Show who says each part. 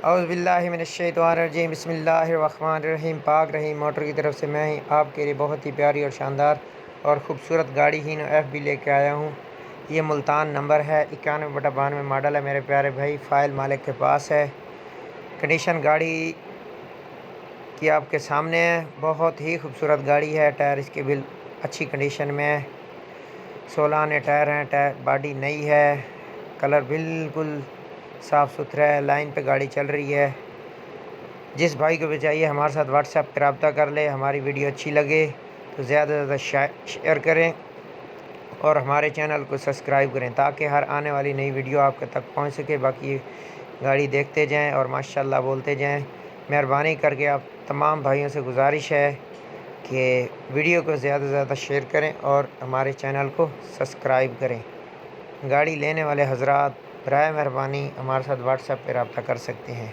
Speaker 1: اعوذ باللہ من الشیطان الرجیم، بسم اللہ الرحمن الرحیم۔ پاک رحیم موٹر کی طرف سے میں آپ کے لیے بہت ہی پیاری اور شاندار اور خوبصورت گاڑی ہینو FB لے کے آیا ہوں۔ یہ ملتان نمبر ہے، 91/92 ماڈل ہے میرے پیارے بھائی، فائل مالک کے پاس ہے۔ کنڈیشن گاڑی کی آپ کے سامنے ہے، بہت ہی خوبصورت گاڑی ہے۔ ٹائر اس کے اچھی کنڈیشن میں ہے، 16 آنے ٹائر ہیں، باڈی نئی ہے، کلر بالکل صاف ستھرا ہے، لائن پہ گاڑی چل رہی ہے۔ جس بھائی کو بھی چاہیے ہمارے ساتھ واٹس ایپ پہ رابطہ کر لے۔ ہماری ویڈیو اچھی لگے تو زیادہ سے زیادہ شیئر کریں اور ہمارے چینل کو سبسکرائب کریں تاکہ ہر آنے والی نئی ویڈیو آپ تک پہنچ سکے۔ باقی گاڑی دیکھتے جائیں اور ماشاءاللہ بولتے جائیں۔ مہربانی کر کے آپ تمام بھائیوں سے گزارش ہے کہ ویڈیو کو زیادہ سے زیادہ شیئر کریں اور ہمارے چینل کو سبسکرائب کریں۔ گاڑی لینے والے حضرات برائے مہربانی ہمارے ساتھ واٹس ایپ پہ رابطہ کر سکتے ہیں۔